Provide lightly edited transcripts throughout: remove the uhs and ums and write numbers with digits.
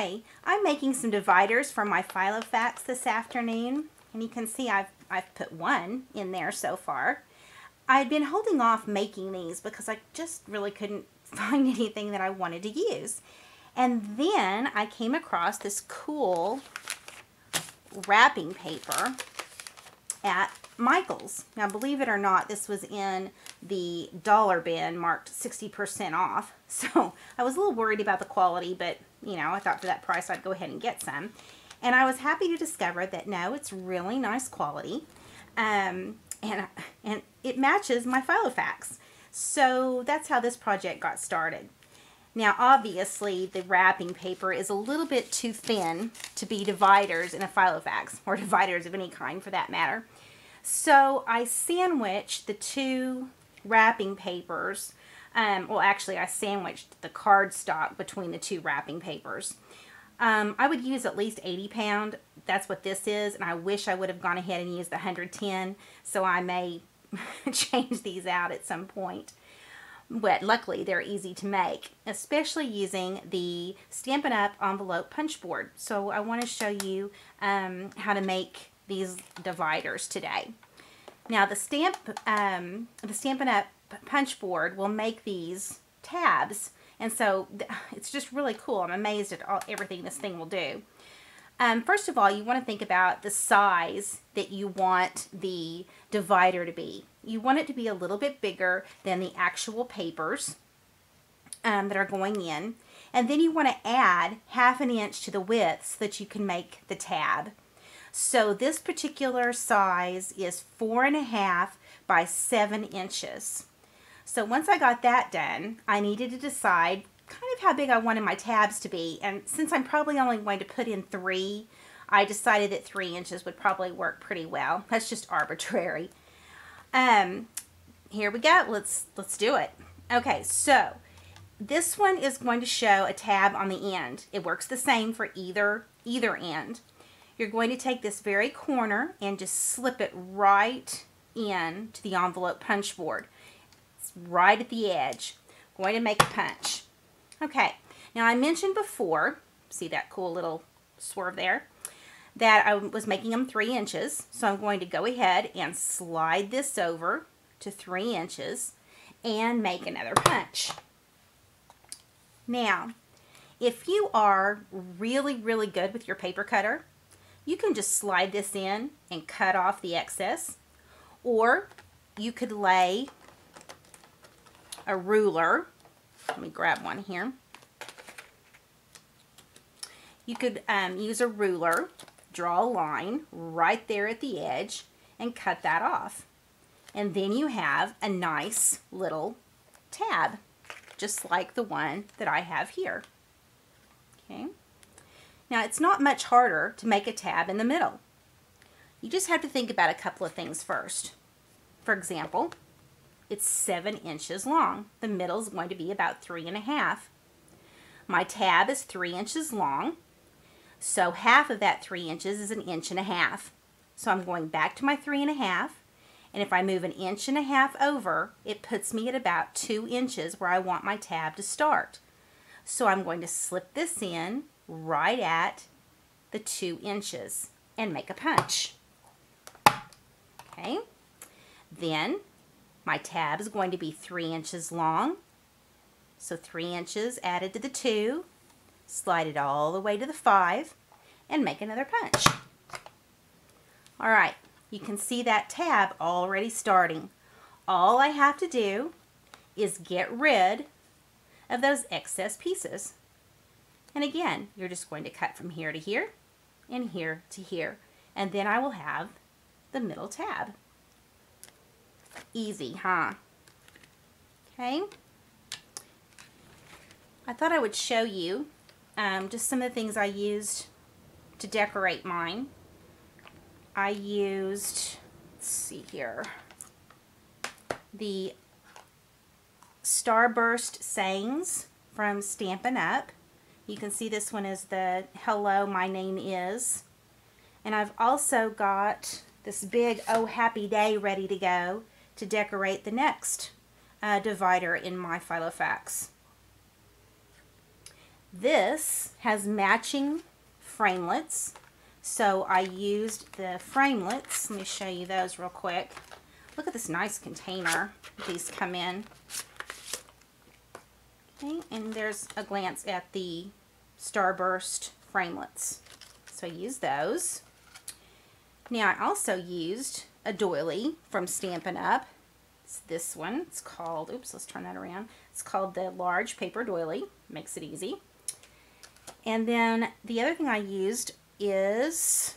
Hi, I'm making some dividers for my Filofax this afternoon, and you can see I've put one in there so far. I'd been holding off making these because I just really couldn't find anything that I wanted to use. And then I came across this cool wrapping paper at Michael's. Now, believe it or not, this was in the dollar bin marked 60% off. So I was a little worried about the quality, but you know, I thought for that price I'd go ahead and get some. And I was happy to discover that no, it's really nice quality. And it matches my Filofax. So that's how this project got started. Now, obviously, the wrapping paper is a little bit too thin to be dividers in a Filofax, or dividers of any kind for that matter. So I sandwiched the two wrapping papers. Well, actually, I sandwiched the cardstock between the two wrapping papers. I would use at least 80 pound. That's what this is, and I wish I would have gone ahead and used the 110, so I may change these out at some point. But luckily, they're easy to make, especially using the Stampin' Up! Envelope punch board. So I want to show you how to make these dividers today. Now, the Stampin' Up! Punch board will make these tabs, and so it's just really cool. I'm amazed at everything this thing will do. First of all, you want to think about the size that you want the divider to be. You want it to be a little bit bigger than the actual papers that are going in, and then you want to add 1/2 inch to the width so that you can make the tab. So this particular size is 4.5 by 7 inches. So once I got that done, I needed to decide kind of how big I wanted my tabs to be. And since I'm probably only going to put in 3, I decided that 3 inches would probably work pretty well. That's just arbitrary. Here we go. Let's do it. Okay, so this one is going to show a tab on the end. It works the same for either end. You're going to take this very corner and just slip it right in to the envelope punch board. It's right at the edge. I'm going to make a punch. Okay, now I mentioned before, see that cool little swerve there, that I was making them 3 inches. So I'm going to go ahead and slide this over to 3 inches and make another punch. Now, if you are really, really good with your paper cutter, you can just slide this in and cut off the excess, or you could lay a ruler. Let me grab one here. You could use a ruler, draw a line right there at the edge, and cut that off. And then you have a nice little tab, just like the one that I have here. Okay. Now, it's not much harder to make a tab in the middle. You just have to think about a couple of things first. For example, it's 7 inches long. The middle is going to be about 3.5. My tab is 3 inches long, so half of that 3 inches is 1.5 inches. So I'm going back to my 3.5, and if I move 1.5 inches over, it puts me at about 2 inches where I want my tab to start. So I'm going to slip this in right at the 2 inches and make a punch. Okay, then my tab is going to be 3 inches long, so 3 inches added to the 2, slide it all the way to the 5, and make another punch. All right, you can see that tab already starting. All I have to do is get rid of those excess pieces. And again, you're just going to cut from here to here and here to here, and then I will have the middle tab. Easy, huh? Okay. I thought I would show you just some of the things I used to decorate mine. I used, let's see here, the Starburst sayings from Stampin' Up. You can see this one is the Hello, My Name Is. And I've also got this big Oh Happy Day ready to go to decorate the next divider in my Filofax. This has matching framelits, so I used the framelits. Let me show you those real quick. Look at this nice container these come in. Okay, and there's a glance at the Starburst framelits. So I used those. Now I also used a doily from Stampin' Up. It's this one. It's called, oops, let's turn that around. It's called the large paper doily. Makes it easy. And then the other thing I used is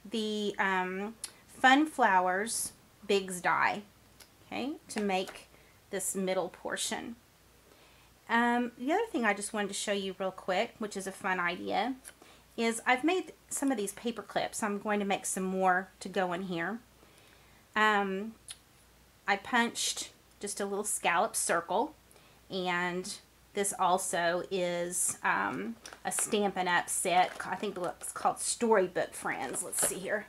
the Fun Flowers Biggs die, okay, to make this middle portion. The other thing I just wanted to show you real quick, which is a fun idea, is I've made some of these paper clips. I'm going to make some more to go in here. I punched just a little scallop circle, and this also is a Stampin' Up set. I think it's called Storybook Friends. Let's see here.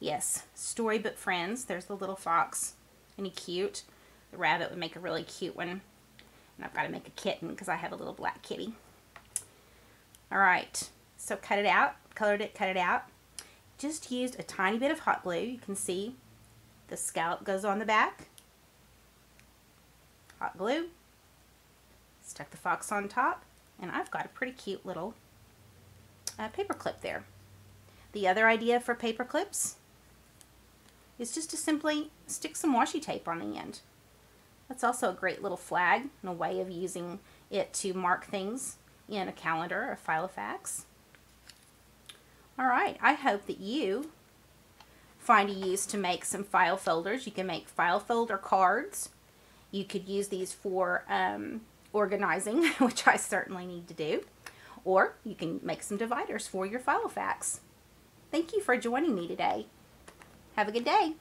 Yes, Storybook Friends. There's the little fox. Isn't he cute? The rabbit would make a really cute one. And I've got to make a kitten because I have a little black kitty. Alright, so cut it out. Colored it, cut it out. Just used a tiny bit of hot glue. You can see the scallop goes on the back. Hot glue. Stuck the fox on top. And I've got a pretty cute little paper clip there. The other idea for paper clips is just to simply stick some washi tape on the end. That's also a great little flag and a way of using it to mark things in a calendar or Filofax. Alright, I hope that you find a use to make some file folders. You can make file folder cards. You could use these for organizing, which I certainly need to do. Or you can make some dividers for your Filofax. Thank you for joining me today. Have a good day.